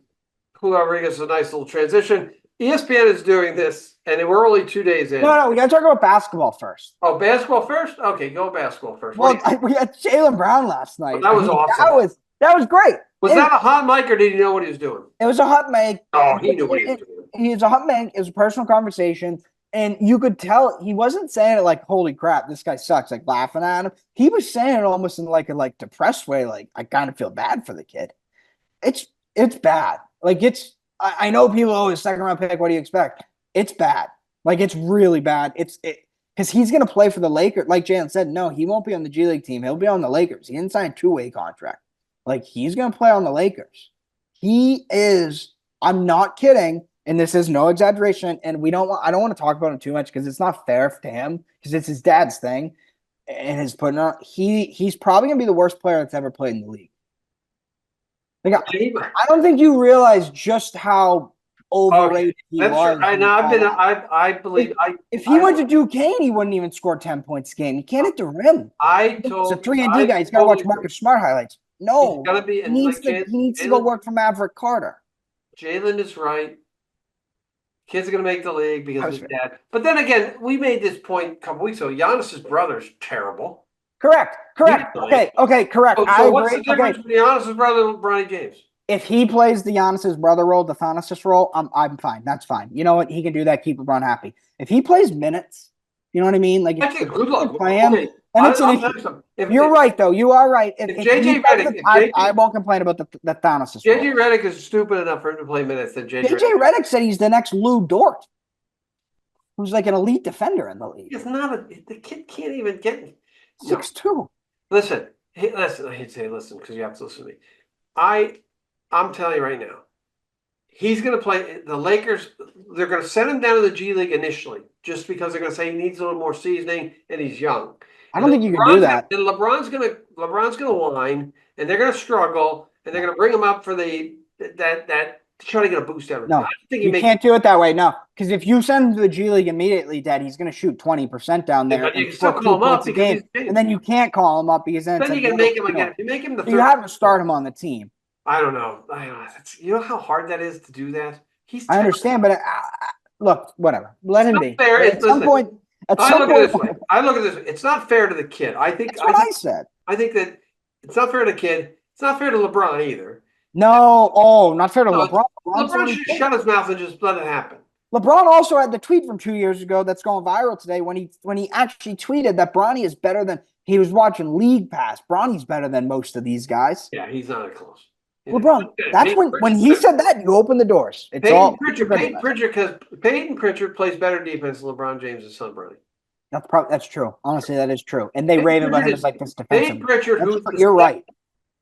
Rodriguez is a nice little transition. ESPN is doing this, and we're only 2 days in. No, we got to talk about basketball first. Oh, basketball first? Okay, go basketball first. Well, we had Jaylen Brown last night. That was awesome. That was great. Was that a hot mic, or did he know what he was doing? It was a hot mic. Oh, he knew what he was doing. He was a hot mic. It was a personal conversation. And you could tell he wasn't saying it like, holy crap, this guy sucks, like laughing at him. He was saying it almost in like a depressed way, like I kind of feel bad for the kid. It's bad. Like I know people always second round pick, what do you expect? It's bad. Like it's really bad. Because he's gonna play for the Lakers. Like Jalen said, no, he won't be on the G League team. He'll be on the Lakers. He didn't sign a 2-way contract. Like he's gonna play on the Lakers. He is, I'm not kidding. And this is no exaggeration. And I don't want to talk about him too much because it's not fair to him because it's his dad's thing and his putting on. He's probably gonna be the worst player that's ever played in the league. Like I don't think you realize just how overrated he was. I believe if he went to Duquesne, he wouldn't even score 10 points a game. He can't hit the rim. He's a 3-and-D guy. He's got to watch Marcus Smart highlights. No, he needs to go work for Maverick Carter. Jalen is right. Kids are going to make the league because of his dad. But then again, we made this point a couple weeks ago. Giannis's brother's terrible. Correct. Okay, correct. So what's the difference between Giannis's brother and Bronny James? If he plays the Giannis's brother role, the Thanasis role, I'm fine. That's fine. You know what? He can do that. Keep LeBron happy. If he plays minutes, you know what I mean? Like good luck. You're right, though. You are right. If JJ Redick, I won't complain about the Thanasis. JJ Redick is stupid enough for him to play minutes. Than JJ Redick said he's the next Lou Dort, who's like an elite defender in the league. It's not the kid can't even get 6'2". Listen. I hate to say listen because you have to listen to me. I'm telling you right now, he's going to play the Lakers. They're going to send him down to the G League initially, just because they're going to say he needs a little more seasoning and he's young. I don't think you can do that. And LeBron's going to whine, and they're going to struggle, and they're going to bring him up for that to try to get a boost out of him. No, you can't do it that way. No, because if you send him to the G League immediately, Dad, he's going to shoot 20% down there. But you can still call him up because and then you can't call him up because then you can make him again. If you make him the third, you have to start him on the team. I don't know. You know how hard that is to do that? I understand, but look, whatever. Let him be. Fair. At some point, I look at this way. It's not fair to the kid. I think that's what I said. I think that it's not fair to the kid. It's not fair to LeBron either. No, not fair to LeBron. LeBron should shut his mouth and just let it happen. LeBron also had the tweet from 2 years ago that's going viral today when he actually tweeted that Bronny is better than he was watching League Pass. Bronny's better than most of these guys. Yeah, he's not close. LeBron, that's when he said that, you open the doors. It's Peyton Pritchard plays better defense than LeBron James' son, Bronny. That's true. Honestly, that is true. And they rave about him as like this defensive. Peyton Pritchard, you're right.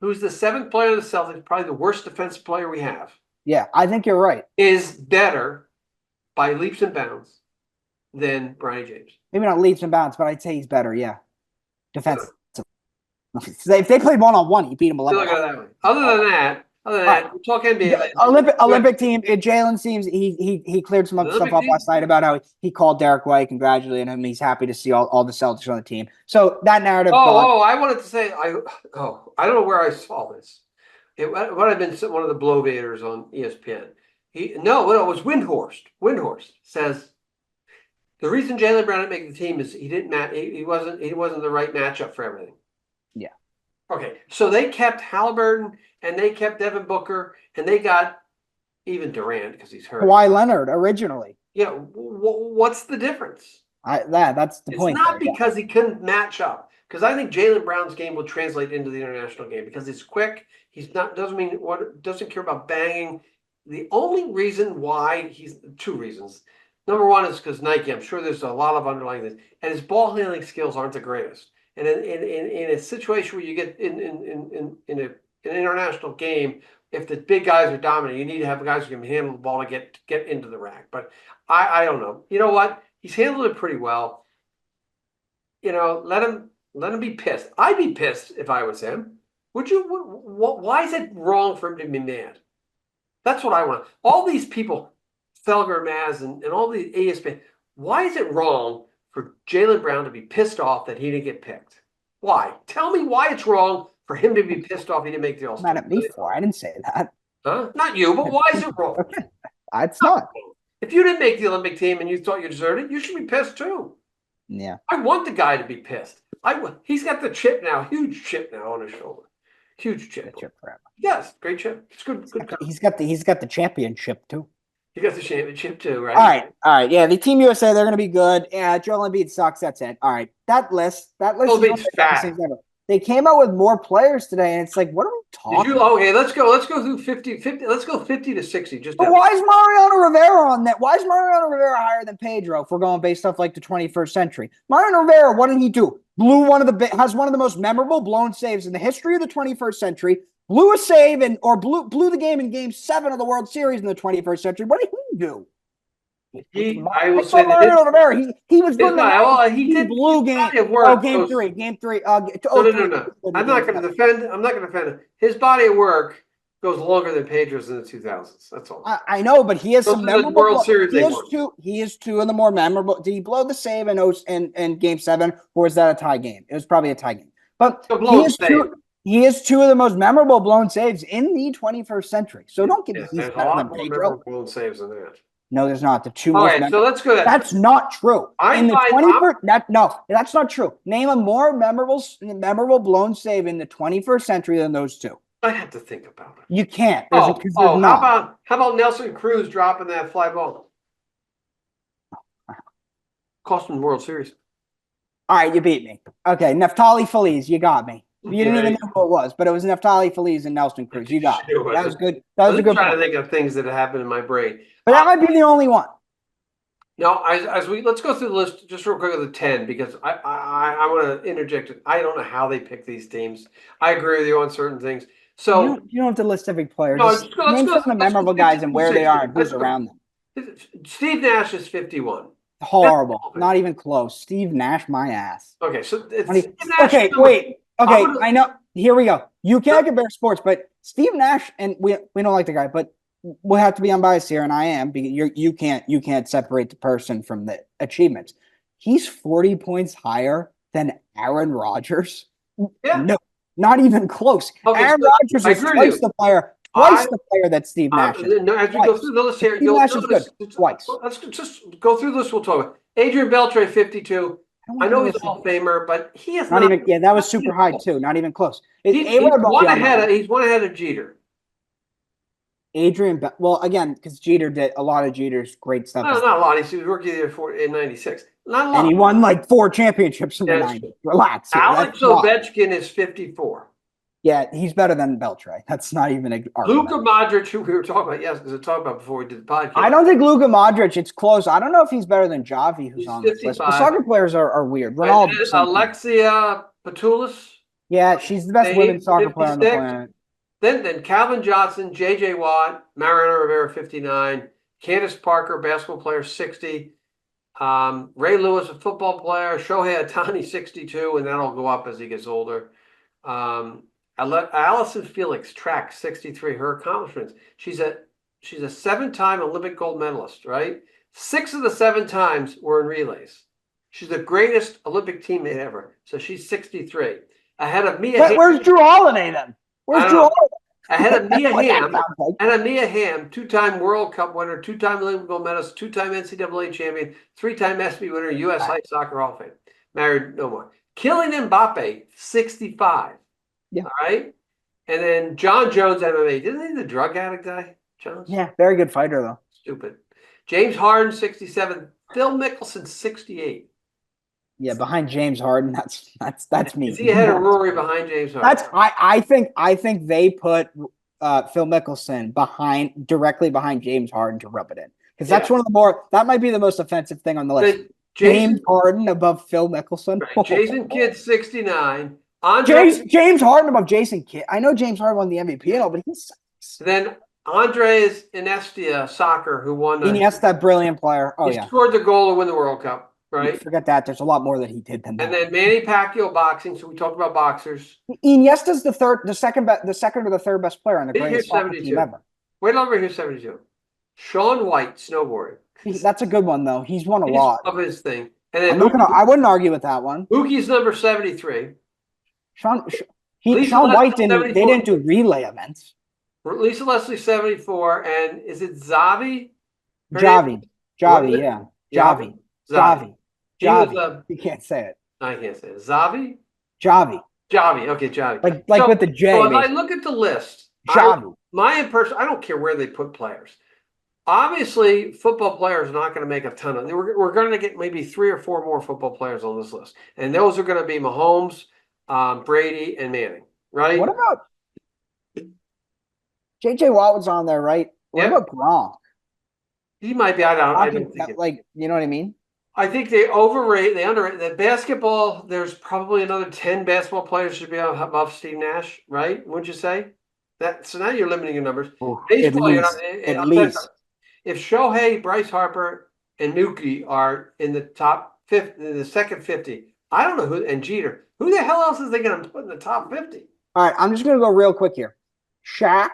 Who's the 7th player of the Celtics, probably the worst defensive player we have. Yeah, I think you're right. Is better by leaps and bounds than Bronny James. Maybe not leaps and bounds, but I'd say he's better. Yeah, defensive. If they played 1-on-1, you beat him 11. Other than that, we'll talk NBA. Olympic team. Jalen seems he cleared some stuff up last night about how he called Derek White, congratulating him. He's happy to see all the Celtics on the team. So that narrative. I wanted to say I don't know where I saw this. It might have been one of the Blowvaters on ESPN. It was Windhorst. Windhorst says the reason Jaylen Brown didn't make the team is he wasn't the right matchup for everything. Yeah. Okay, so they kept Halliburton and they kept Devin Booker and they got even Durant because he's hurt. Kawhi Leonard originally. Yeah, what's the difference? That's the It's point. not there, because he couldn't match up. Because I think Jaylen Brown's game will translate into the international game because he's quick. He's not doesn't care about banging. The only reason why two reasons. Number one is because Nike. I'm sure there's a lot of underlying things, and his ball handling skills aren't the greatest. And in a situation where you get in an international game, if the big guys are dominant, you need to have guys who can handle the ball to get into the rack. But I don't know. You know what? He's handled it pretty well. You know, let him be pissed. I'd be pissed if I was him. Would you? Why is it wrong for him to be mad? That's what I want. All these people, Felger, Maz, and all the ESPN. Why is it wrong for Jaylen Brown to be pissed off that he didn't get picked? Why? Tell me why it's wrong for him to be pissed off he didn't make the All-Star. Mad at me for? I didn't say that. Huh? Not you, but why is it wrong? It's not. If you didn't make the Olympic team and you thought you deserved it, you should be pissed too. Yeah. I want the guy to be pissed. He's got the chip now, huge chip now on his shoulder. Huge chip. Chip forever. Yes, great chip. It's good. He's got the championship too. He got the championship too, right? All right. Yeah, the Team USA, they're gonna be good. Yeah, Joel Embiid sucks. That's it. All right. That list Embiid's fat. They came out with more players today, and it's like, what are we talking about? Okay, let's go through 50. Let's go 50 to 60. But why is Mariano Rivera on that? Why is Mariano Rivera higher than Pedro if we're going based off like the 21st century? Mariano Rivera, what did he do? Has one of the most memorable blown saves in the history of the 21st century. Blew a save blew the game in Game 7 of the World Series in the 21st century. What did he do? I will say Mario Rivera. He was good. He did blue game. Game three. No. I'm not going to defend him. His body of work goes longer than Pedro's in the 2000s. That's all. I know, but he has some memorable World Series. He is two of the more memorable. Did he blow the save in Game 7, or was that a tie game? It was probably a tie game. But he is two of the most memorable blown saves in the 21st century. So don't give me he's better than Pedro. Blown saves than that. No, there's not. The two most. So let's go. That's not true. In the 21st, that's not true. Name a more memorable blown save in the 21st century than those two. I have to think about it. You can't. How about Nelson Cruz dropping that fly ball? Cost him the World Series. All right, you beat me. Okay, Neftali Feliz, you got me. You didn't even know who it was, but it was Neftali Feliz and Nelson Cruz. You got it. That was good. That was a good point. I'm trying to think of things that happened in my brain. But that might be the only one. Now, let's go through the list just real quick of the 10 because I want to interject. I don't know how they pick these teams. I agree with you on certain things. So you don't have to list every player. Just name some of the memorable guys and where they are and who's around them. Steve Nash is 51. Horrible. Not even close. Steve Nash, my ass. Okay, so okay, wait. Okay, I know. Here we go. You can't compare sports, but Steve Nash, and we don't like the guy, but we'll have to be unbiased here, and I am, because you can't separate the person from the achievements. He's 40 points higher than Aaron Rodgers. Yeah. No, not even close. Okay, Aaron Rodgers is twice the player that Steve Nash is. No, as we go through the list here, Steve Nash is good. Twice. Let's just go through this. We'll talk about Adrian Beltre, 52. I know he's a Hall of Famer, but he has not even. Yeah, that was super high too. Not even close. He's one ahead of Jeter. Adrian, well, again, because Jeter did a lot of Jeter's great stuff. No, not a lot. He was rookie of the year in '96. Not a lot. And he won like 4 championships in the '90s. Relax. Alex Ovechkin is 54. Yeah, he's better than Beltre. That's not even an argument. Luka Modric, who we were talking about before we did the podcast. I don't think Luka Modric. It's close. I don't know if he's better than Javi, who's on this list. The soccer players are weird. Ronaldo, Alexia Patulis. Yeah, she's the best women's soccer player on the planet. Then Calvin Johnson, J.J. Watt, Mariano Rivera, 59. Candace Parker, basketball player, 60. Ray Lewis, a football player. Shohei Ohtani, 62, and that'll go up as he gets older. Allison Felix, track, 63. Her accomplishments. She's a 7-time Olympic gold medalist, right? 6 of the 7 times were in relays. She's the greatest Olympic teammate ever. So she's 63. Ahead of Mia. Where's Drew Holiday then? Where's Drew Holiday? Ahead of Mia Hamm. And Mia Hamm, 2-time World Cup winner, 2-time Olympic gold medalist, 2-time NCAA champion, 3-time ESPY winner, U.S. High Soccer Hall of Fame. Married no more. Kylian Mbappe, 65. Yeah. All right. And then John Jones, MMA. Isn't he the drug addict guy? Jones? Yeah, very good fighter though. Stupid. James Harden, 67. Phil Mickelson, 68. Yeah, behind James Harden, that's me. Is he ahead of Rory behind James Harden? That's I think they put Phil Mickelson directly behind James Harden to rub it in, because that's one of the that might be the most offensive thing on the list. James Harden above Phil Mickelson. Right. Jason Kidd, 69. James Harden above Jason Kidd. I know James Harden won the MVP and all, but he sucks. Then Andres Iniesta, soccer, who won. Iniesta, brilliant player. Oh, he scored the goal to win the World Cup, right? Forget that. There's a lot more that he did than that. And then Manny Pacquiao, boxing. So we talked about boxers. Iniesta's the second or the third best player on the greatest soccer team ever. Wait over here, 72. Shaun White, snowboarding. That's a good one though. He's won a lot of his thing. And then I wouldn't argue with that one. Mookie's number 73. Shaun White didn't. They didn't do relay events. Lisa Leslie, 74, and is it Zavi? Javi, yeah. Javi. You can't say it. I can't say it. Zavi? Javi. Okay, Javi. Like with the J. So if I look at the list, Javi. I don't care where they put players. Obviously, football players are not going to make a ton of. We're going to get maybe 3 or 4 more football players on this list, and those are going to be Mahomes, Brady, and Manning. Right? What about J.J. Watt was on there, right? What about Gronk? He might be. I don't think you know what I mean? I think they underrate the basketball. There's probably another 10 basketball players should be above Steve Nash, right? Wouldn't you say? So now you're limiting your numbers. Baseball, at least. If Shohei, Bryce Harper, and Mookie are in the top 50, in the second 50, I don't know who, and Jeter, who the hell else is they going to put in the top 50? All right, I'm just going to go real quick here. Shaq,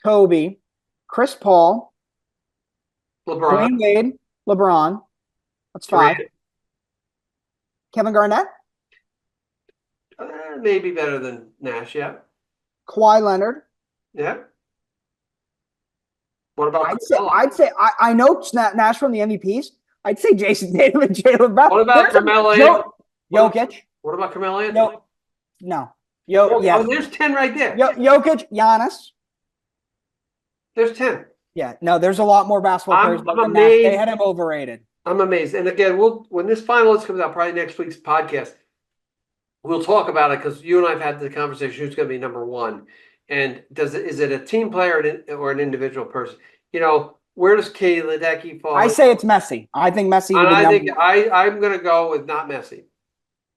Kobe, Chris Paul, LeBron, Dwayne Wade, LeBron. That's 5. Kevin Garnett? Maybe better than Nash, yeah. Kawhi Leonard? Yeah. What about I'd say I know Nash from the MVPs. I'd say Jason Tatum and Jaylen Brown. What about Carmelo? Jokic? What about Carmelo Anthony? No. There's 10 right there. Jokic, Giannis. There's 10. Yeah, no, there's a lot more basketball players. I'm amazed. They had him overrated. I'm amazed. And again, when this final list comes out, probably next week's podcast, we'll talk about it because you and I have had the conversation who's going to be number 1. And is it a team player or an individual person? Where does Katie Ledecky fall? I say it's Messi. I think Messi. And I'm going to go with not Messi.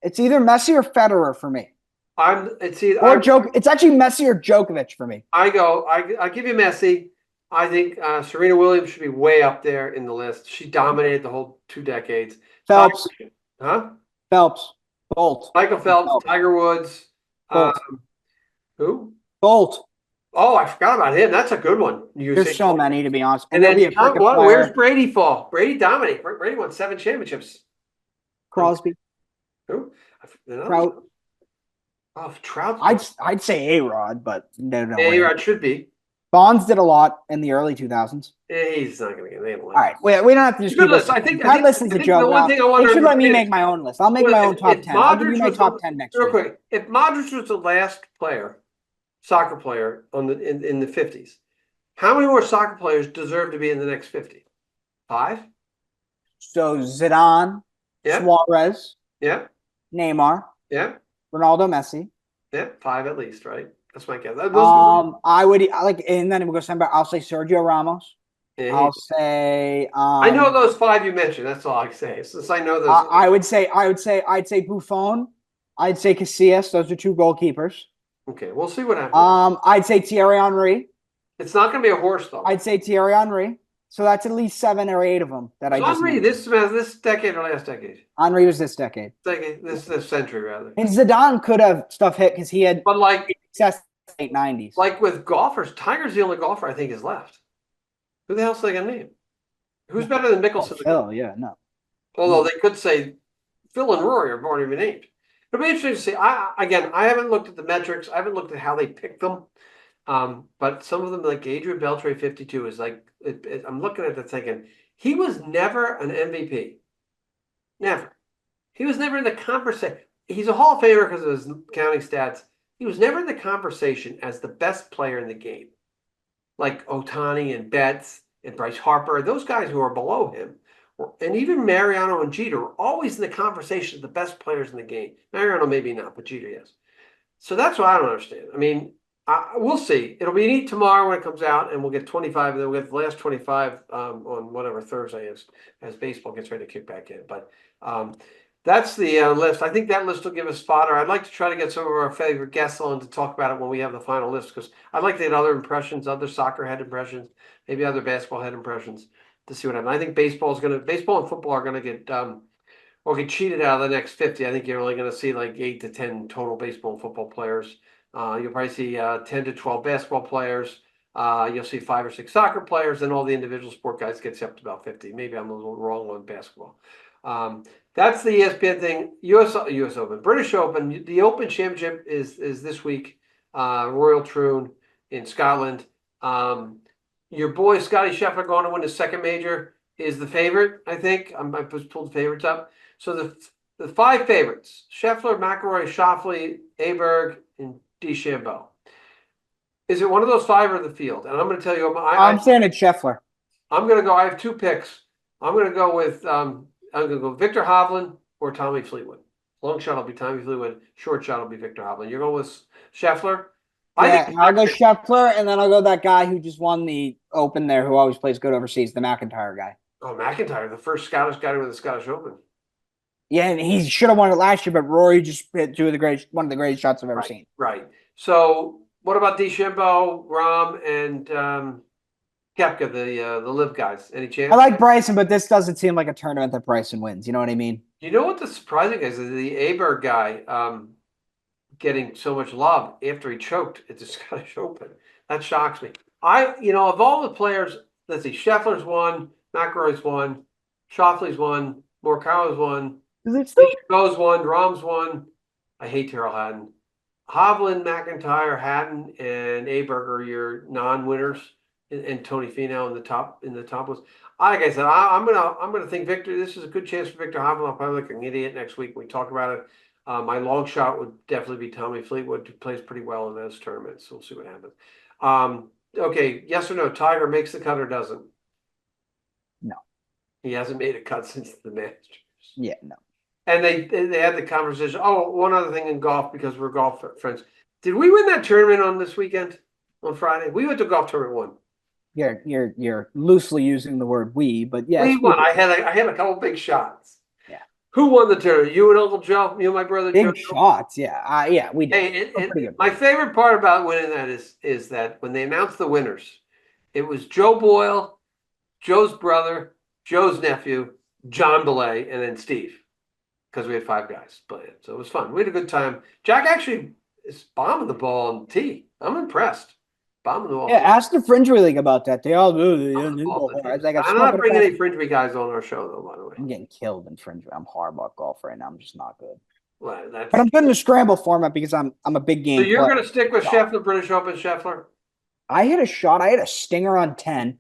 It's either Messi or Federer for me. It's actually Messi or Djokovic for me. I give you Messi. I think Serena Williams should be way up there in the list. She dominated the whole 2 decades. Phelps. Phelps. Bolt. Michael Phelps. Tiger Woods. Bolt. Who? Bolt. Oh, I forgot about him. That's a good one. There's so many, to be honest. And then where's Brady fall? Brady dominated. Brady won 7 championships. Crosby. Who? Trout. Oh, Trout. I'd say A-Rod, but no. A-Rod should be. Bonds did a lot in the early 2000s. He's not going to get all right. We don't have to just keep list. I think that list is a joke. The one thing I want to let me make my own list. I'll make my own top 10. I'll give you my top 10 next week. Real quick, if Modric was the last soccer player in the 50s, how many more soccer players deserve to be in the next 50? 5? So Zidane, Suarez, Neymar, Ronaldo, Messi. 5 at least, right? That's my guess. I would and then we'll go. I'll say Sergio Ramos. Yeah, I'll say. I know those 5 you mentioned. That's all I say. Since I know those, I'd say Buffon. I'd say Casillas. Those are 2 goalkeepers. Okay, we'll see what happens. I'd say Thierry Henry. It's not going to be a horse though. I'd say Thierry Henry. So that's at least 7 or 8 of them that I just. Henry, this decade or last decade? Henry was this decade. This century rather. And Zidane could have stuff hit because he had. But success in the 890s. Like with golfers, Tiger's the only golfer I think is left. Who the hell's they gonna name? Who's better than Mickelson? Phil, yeah, no. Although they could say Phil and Rory are already been named. It'll be interesting to see. I haven't looked at the metrics. I haven't looked at how they pick them. But some of them, like Adrian Beltre, 52, is like I'm looking at it thinking he was never an MVP. Never. He was never in the conversation. He's a Hall of Famer because of his counting stats. he was never in the conversation as the best player in the game. Like Ohtani and Betts and Bryce Harper, those guys who are below him, and even Mariano and Jeter were always in the conversation of the best players in the game. Mariano maybe not, but Jeter, yes. So that's what I don't understand. I mean, we'll see. It'll be neat tomorrow when it comes out, and we'll get 25, and then we'll get the last 25 on whatever Thursday is, as baseball gets ready to kick back in. But that's the list. I think that list will give us fodder. I'd like to try to get some of our favorite guests on to talk about it when we have the final list, because I'd like to get other impressions, other soccer head impressions, maybe other basketball head impressions to see what happens. I think baseball and football are gonna get cheated out of the next 50. I think you're only gonna see like 8 to 10 total baseball and football players. You'll probably see 10 to 12 basketball players. You'll see 5 or 6 soccer players, and all the individual sport guys gets up to about 50. Maybe I'm a little wrong on basketball. That's the ESPN thing. US Open, British Open. The Open Championship is this week. Royal Troon in Scotland. Your boy Scotty Scheffler going to win his second major is the favorite. I think I pulled the favorites up. So the 5 favorites: Scheffler, McIlroy, Schauffele, Aberg, and DeChambeau. Is it one of those 5 or the field? And I'm going to tell you, I'm saying it's Scheffler. I'm going to go. I have 2 picks. I'm going to go with I'm going to go Victor Hovland or Tommy Fleetwood. Long shot will be Tommy Fleetwood. Short shot will be Victor Hovland. You're going with Scheffler? I'll go Scheffler, and then I'll go that guy who just won the Open there, who always plays good overseas, the McIntyre guy. Oh, McIntyre, the first Scottish guy to win the Scottish Open. Yeah, and he should have won it last year, but Rory just hit one of the greatest shots I've ever seen. Right. So what about DeChambeau, Rahm, and Koepka, the live guys? Any chance? I like Bryson, but this doesn't seem like a tournament that Bryson wins. You know what I mean? You know what the surprising is? The Aberg guy getting so much love after he choked at the Scottish Open. That shocks me. Of all the players, let's see, Scheffler's won, McIlroy's won, Schauffele's won, Morikawa's won, DeChambeau's won, Rahm's won. I hate Terrell Hatton. Hovland, McIntyre, Hatton, and Aberg are your non-winners, and Tony Finau in the top list. Like I said, I'm gonna think Victor. This is a good chance for Victor Hovland. I'll probably look like an idiot next week when we talk about it. My long shot would definitely be Tommy Fleetwood, who plays pretty well in those tournaments. So we'll see what happens. Okay, yes or no? Tiger makes the cut or doesn't? No, he hasn't made a cut since the Masters. Yeah, no. And they had the conversation. Oh, one other thing in golf, because we're golf friends. Did we win that tournament on this weekend on Friday? We went to golf tournament 1. You're loosely using the word "we," but yes, we won. I had a couple big shots. Yeah. Who won the tournament? You and Uncle Joe? You and my brother Joe? Big shots. Yeah. Yeah, we did. My favorite part about winning that is that when they announced the winners, it was Joe Boyle, Joe's brother, Joe's nephew, John Belay, and then Steve. Because we had 5 guys playing. So it was fun. We had a good time. Jack actually is bombing the ball on tee. I'm impressed. Bombing the ball. Yeah, ask the Fringery League about that. They all do. I'm not bringing any Fringery guys on our show, though, by the way. I'm getting killed in Fringery. I'm horrible at golf right now. I'm just not good. Well, but I'm good in the scramble format because I'm a big game player. So you're going to stick with Scheffler, British Open, Scheffler? I hit a shot. I hit a stinger on 10.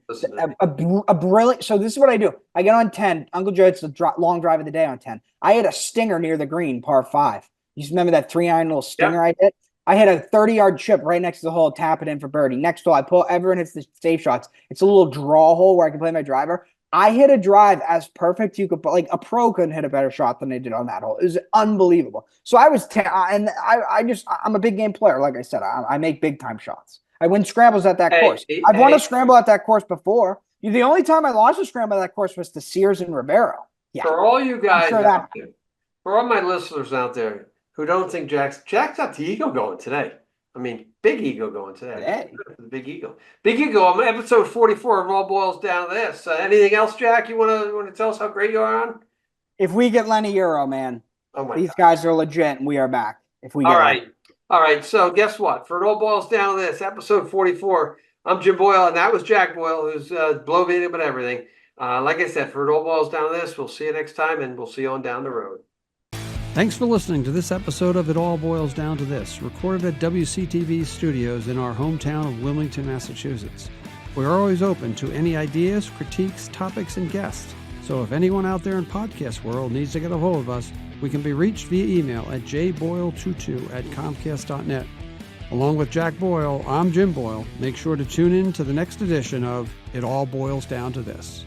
A brilliant. So this is what I do. I get on 10. Uncle Joe hits the long drive of the day on 10. I hit a stinger near the green, par 5. You just remember that 3-iron little stinger I hit? I hit a 30-yard chip right next to the hole, tap it in for birdie. Next hole, everyone hits the safe shots. It's a little draw hole where I can play my driver. I hit a drive as perfect you could, like a pro couldn't hit a better shot than I did on that hole. It was unbelievable. So I was, I'm a big game player. Like I said, I make big time shots. I win scrambles at that course. I've won a scramble at that course before. The only time I lost a scramble at that course was to Sears and Ribeiro. Yeah. For all you guys out there, for all my listeners out there who don't think Jack's got the ego going today. I mean, big ego going today. Big ego. Big ego. I'm episode 44 of All Boils Down to This. Anything else, Jack? You want to tell us how great you are on? If we get Lenny Euro, man, these guys are legit, and we are back. If we get All right. So guess what? For It All Boils Down to This, episode 44, I'm Jim Boyle, and that was Jack Boyle, who's bloviating about everything. Like I said, for It All Boils Down to This, we'll see you next time, and we'll see you on down the road. Thanks for listening to this episode of It All Boils Down to This, recorded at WCTV studios in our hometown of Wilmington, Massachusetts. We're always open to any ideas, critiques, topics, and guests. So if anyone out there in podcast world needs to get a hold of us, we can be reached via email at jboyle22@comcast.net Along with Jack Boyle, I'm Jim Boyle. Make sure to tune in to the next edition of It All Boils Down to This.